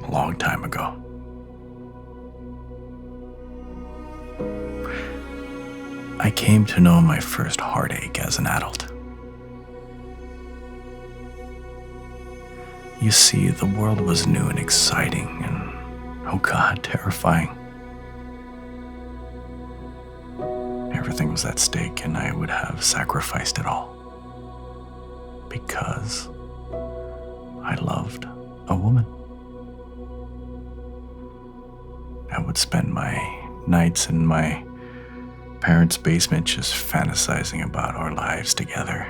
a long time ago. I came to know my first heartache as an adult. You see, the world was new and exciting and, oh God, terrifying. Everything was at stake, and I would have sacrificed it all because I loved a woman. I would spend my nights in my parents' basement just fantasizing about our lives together.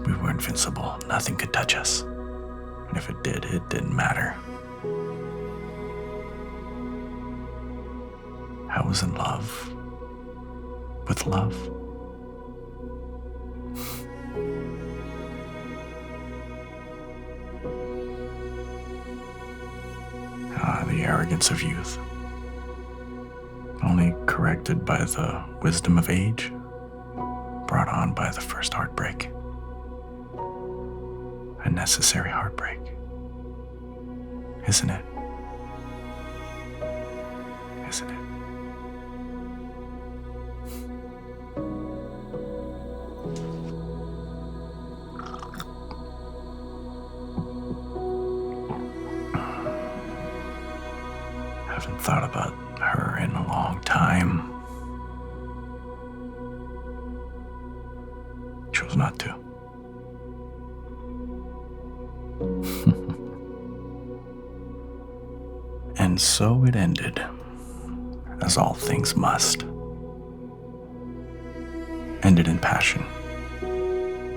We were invincible. Nothing could touch us. And if it did, it didn't matter. I was in love with love. The arrogance of youth, only corrected by the wisdom of age, brought on by the first heartbreak. A necessary heartbreak, isn't it? Isn't it? I haven't thought about her in a long time. Chose not to. And so it ended, as all things must. Ended in passion,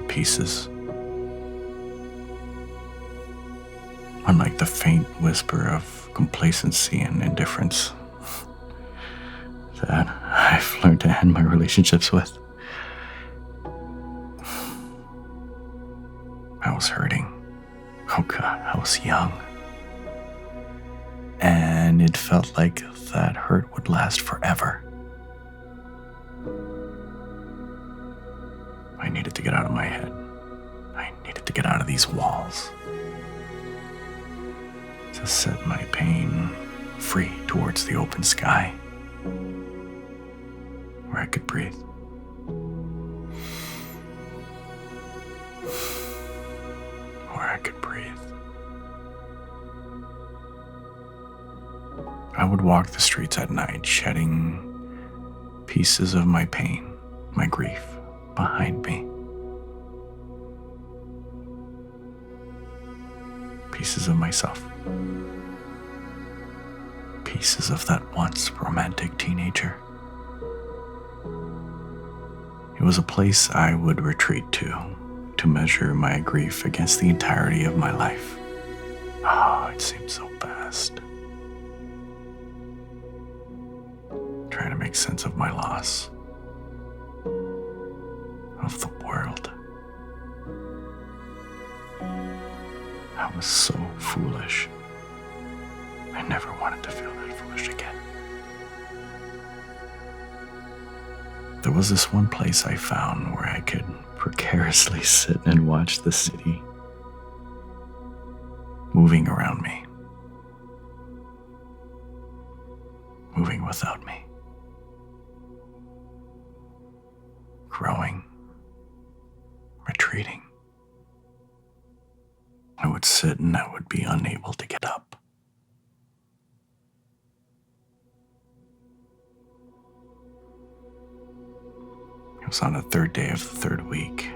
pieces. Unlike the faint whisper of complacency and indifference that I've learned to end my relationships with. I was hurting. Oh God, I was young. And it felt like that hurt would last forever. I needed to get out of my head. I needed to get out of these walls. To set my pain free towards the open sky, where I could breathe. Where I could breathe. I would walk the streets at night, shedding pieces of my pain, my grief, behind me. Pieces of myself. Pieces of that once romantic teenager. It was a place I would retreat to measure my grief against the entirety of my life. Oh, it seemed so vast. Trying to make sense of my loss, of the world. I was so foolish. I never wanted to feel that foolish again. There was this one place I found where I could precariously sit and watch the city moving around me, moving without me, growing, retreating. I would sit and I would be unable to get up. It was on the third day of the third week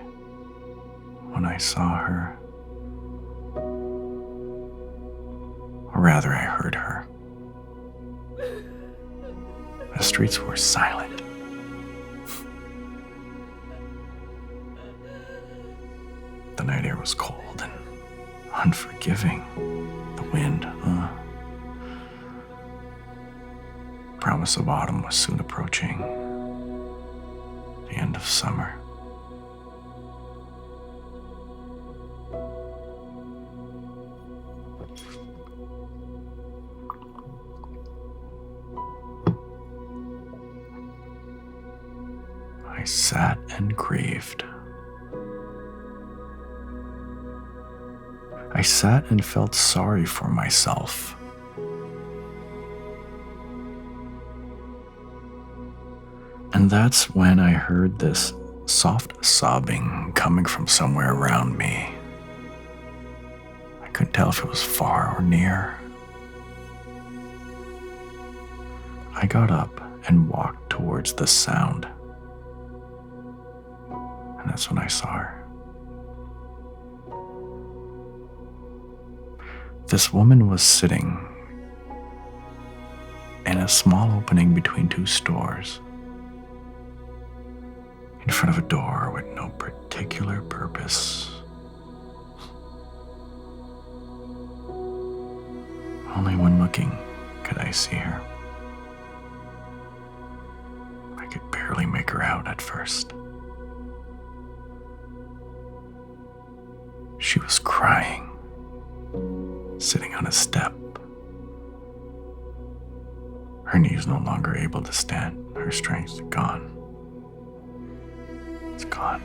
when I saw her. Or rather, I heard her. The streets were silent. The night air was cold and unforgiving. The wind, promise of autumn was soon approaching. The end of summer. I sat and grieved. I sat and felt sorry for myself. And that's when I heard this soft sobbing coming from somewhere around me. I couldn't tell if it was far or near. I got up and walked towards the sound. And that's when I saw her. This woman was sitting in a small opening between two stores, in front of a door with no particular purpose. Only when looking could I see her. I could barely make her out at first. She was crying, sitting on a step. Her knees no longer able to stand. Her strength gone. It's gone.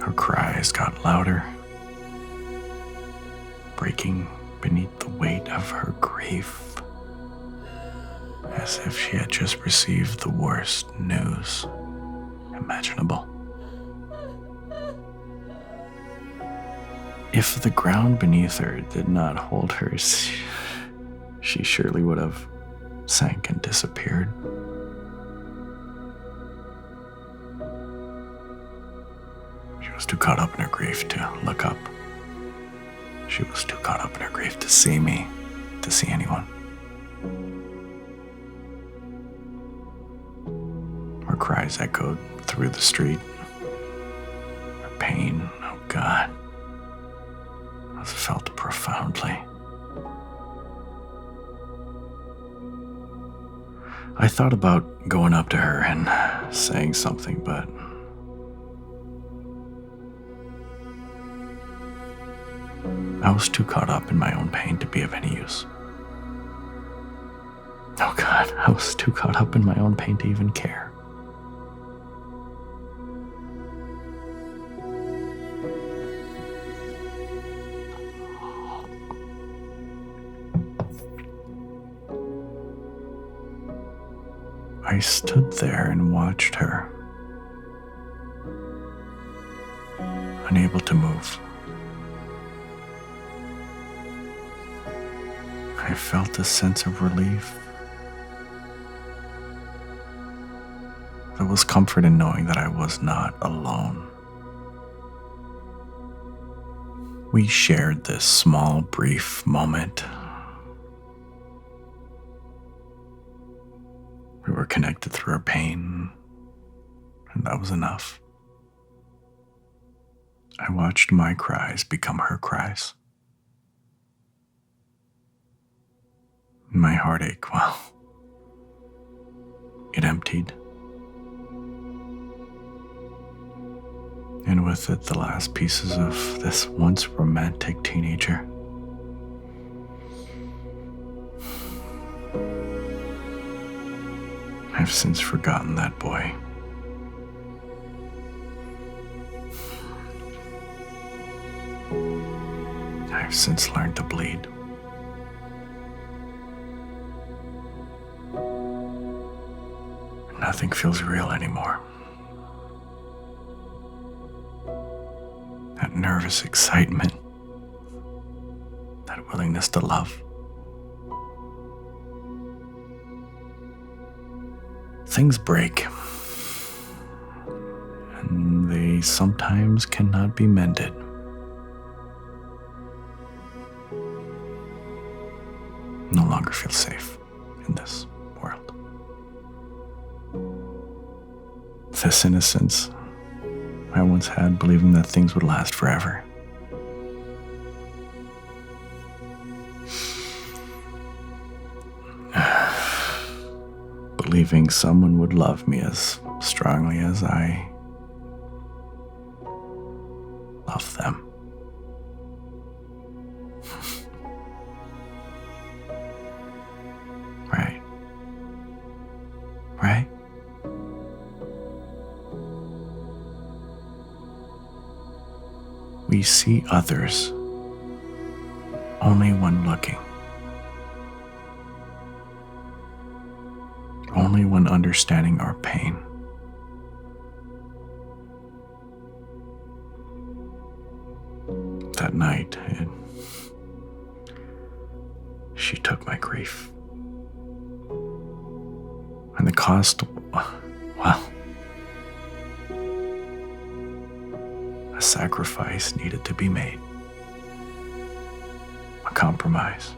Her cries got louder, breaking beneath the weight of her grief, as if she had just received the worst news imaginable. If the ground beneath her did not hold her, she surely would have sank and disappeared. She was too caught up in her grief to look up. She was too caught up in her grief to see me, to see anyone. Her cries echoed through the street. Her pain, oh God, was felt profoundly. I thought about going up to her and saying something, but I was too caught up in my own pain to be of any use. Oh God, I was too caught up in my own pain to even care. I stood there and watched her, unable to move. I felt a sense of relief. There was comfort in knowing that I was not alone. We shared this small, brief moment. We were connected through our pain, and that was enough. I watched my cries become her cries. My heartache, well, it emptied. And with it, the last pieces of this once romantic teenager. I've since forgotten that boy. I've since learned to bleed. Nothing feels real anymore. That nervous excitement, that willingness to love. Things break, and they sometimes cannot be mended. No longer feel safe in this world. This innocence I once had, believing that things would last forever. Believing someone would love me as strongly as I love them. Right. Right? we see others only when looking, only when understanding our pain. That night, she took my grief. And the cost, well, a sacrifice needed to be made. A compromise.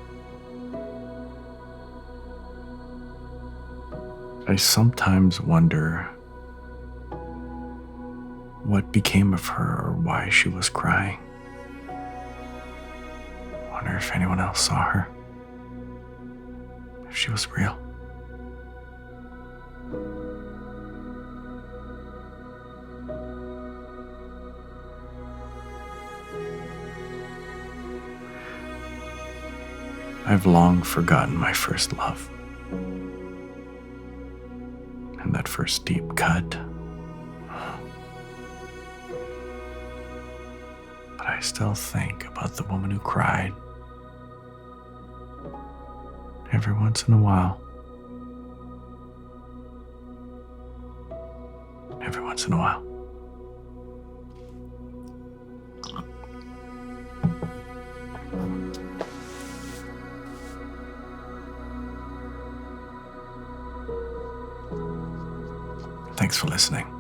I sometimes wonder what became of her or why she was crying. Wonder if anyone else saw her. If she was real. I've long forgotten my first love. And that first deep cut. But I still think about the woman who cried. Every once in a while. Every once in a while. Thanks for listening.